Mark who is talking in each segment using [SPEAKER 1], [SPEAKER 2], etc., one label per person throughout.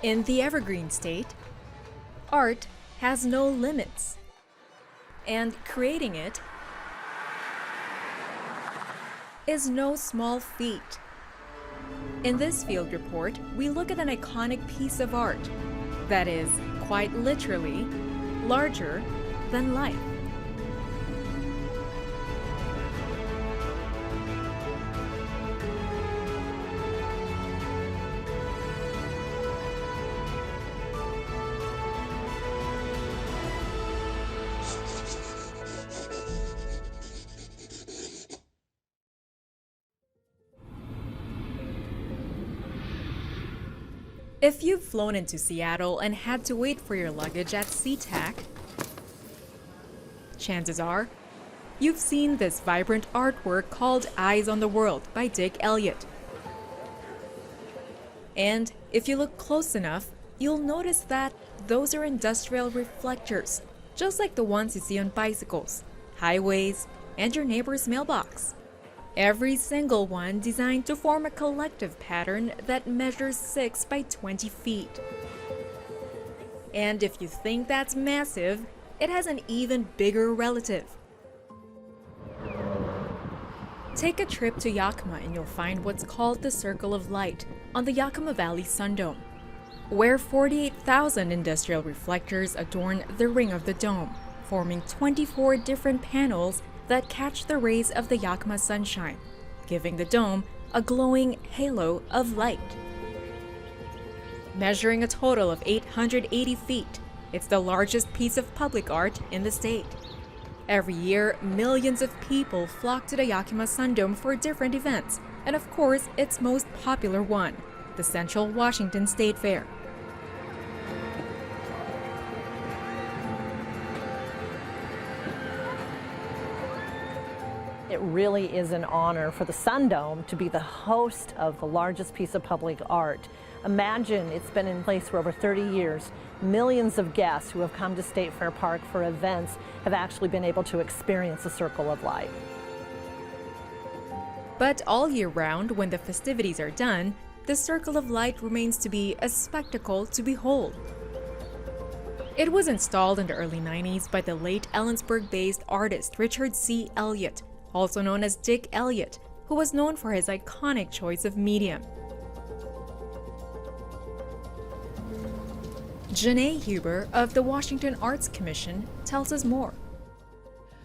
[SPEAKER 1] In the Evergreen State, art has no limits, and creating it is no small feat. In this field report, we look at an iconic piece of art that is, quite literally, larger than life. If you've flown into Seattle and had to wait for your luggage at SeaTac, chances are you've seen this vibrant artwork called Eyes on the World by Dick Elliott. And if you look close enough, you'll notice that those are industrial reflectors, just like the ones you see on bicycles, highways, and your neighbor's mailbox. Every single one designed to form a collective pattern that measures 6 by 20 feet. And if you think that's massive, it has an even bigger relative. Take a trip to Yakima and you'll find what's called the Circle of Light on the Yakima Valley Sundome, where 48,000 industrial reflectors adorn the ring of the dome, forming 24 different panels that catch the rays of the Yakima sunshine, giving the dome a glowing halo of light. Measuring a total of 880 feet, it's the largest piece of public art in the state. Every year, millions of people flock to the Yakima Sundome for different events, and of course, its most popular one, the Central Washington State Fair.
[SPEAKER 2] It really is an honor for the Sundome to be the host of the largest piece of public art. Imagine it's been in place for over 30 years. Millions of guests who have come to State Fair Park for events have actually been able to experience the Circle of Light.
[SPEAKER 1] But all year round, when the festivities are done, the Circle of Light remains to be a spectacle to behold. It was installed in the early 90s by the late Ellensburg-based artist Richard C. Elliott, also known as Dick Elliott, who was known for his iconic choice of medium. Janae Huber of the Washington Arts Commission tells us more.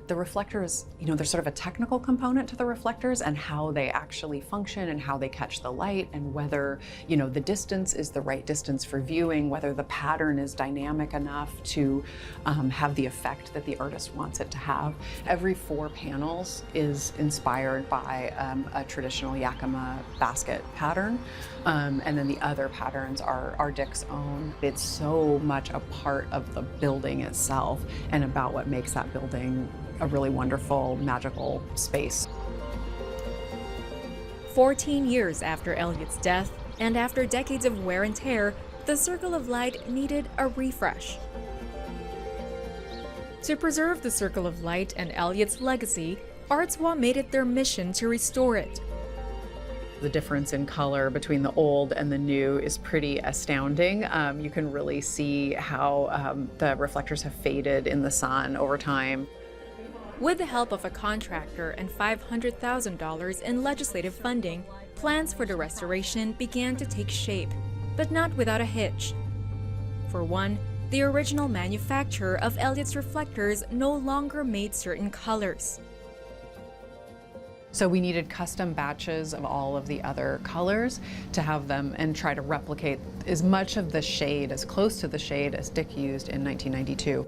[SPEAKER 3] The reflectors, there's sort of a technical component to the reflectors and how they actually function and how they catch the light and whether, the distance is the right distance for viewing, whether the pattern is dynamic enough to have the effect that the artist wants it to have. Every 4 panels is inspired by a traditional Yakima basket pattern, and then the other patterns are Dick's own. It's so much a part of the building itself and about what makes that building a really wonderful, magical space.
[SPEAKER 1] 14 years after Elliott's death, and after decades of wear and tear, the Circle of Light needed a refresh. To preserve the Circle of Light and Elliott's legacy, ArtsWA made it their mission to restore it.
[SPEAKER 3] The difference in color between the old and the new is pretty astounding. You can really see how the reflectors have faded in the sun over time.
[SPEAKER 1] With the help of a contractor and $500,000 in legislative funding, plans for the restoration began to take shape, but not without a hitch. For one, the original manufacturer of Elliott's reflectors no longer made certain colors.
[SPEAKER 3] So we needed custom batches of all of the other colors to have them and try to replicate as much of the shade, as close to the shade as Dick used in 1992.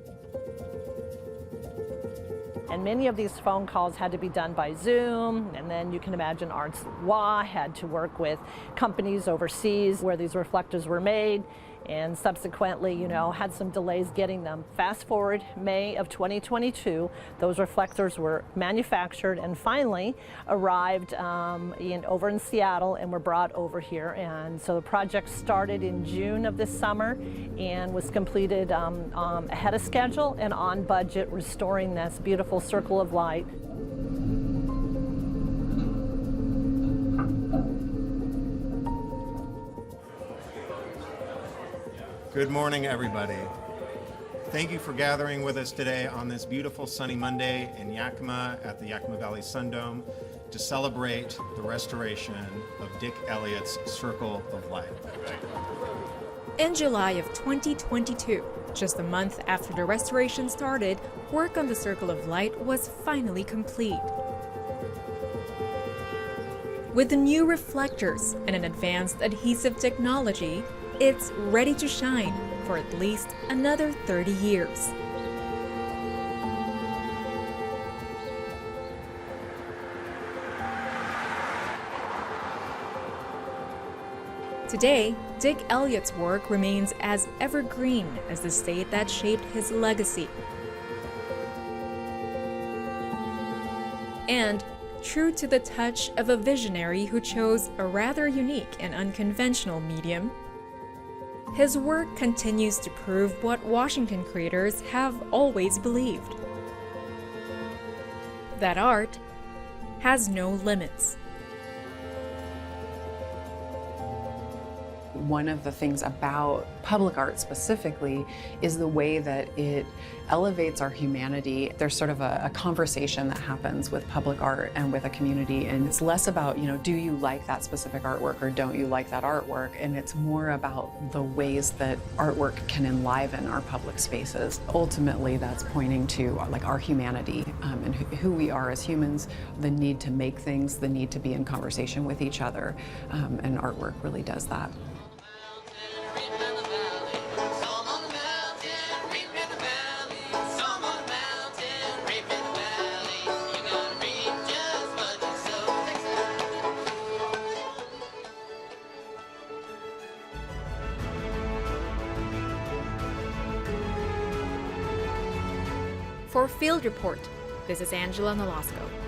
[SPEAKER 2] And many of these phone calls had to be done by Zoom, and then you can imagine ArtsWA had to work with companies overseas where these reflectors were made, and subsequently, had some delays getting them. Fast forward May of 2022, those reflectors were manufactured and finally arrived over in Seattle and were brought over here. And so the project started in June of this summer and was completed ahead of schedule and on budget, restoring this beautiful Circle of Light.
[SPEAKER 4] Good morning, everybody. Thank you for gathering with us today on this beautiful sunny Monday in Yakima at the Yakima Valley Sundome to celebrate the restoration of Dick Elliott's Circle of Light.
[SPEAKER 1] In July of 2022, just a month after the restoration started, work on the Circle of Light was finally complete. With the new reflectors and an advanced adhesive technology, it's ready to shine for at least another 30 years. Today, Dick Elliott's work remains as evergreen as the state that shaped his legacy. And true to the touch of a visionary who chose a rather unique and unconventional medium, his work continues to prove what Washington creators have always believed: that art has no limits.
[SPEAKER 3] One of the things about public art specifically is the way that it elevates our humanity. There's sort of a conversation that happens with public art and with a community, and it's less about, do you like that specific artwork or don't you like that artwork, and it's more about the ways that artwork can enliven our public spaces. Ultimately, that's pointing to our humanity and who we are as humans, the need to make things, the need to be in conversation with each other, and artwork really does that.
[SPEAKER 1] For Field Report, this is Angela Nolasco.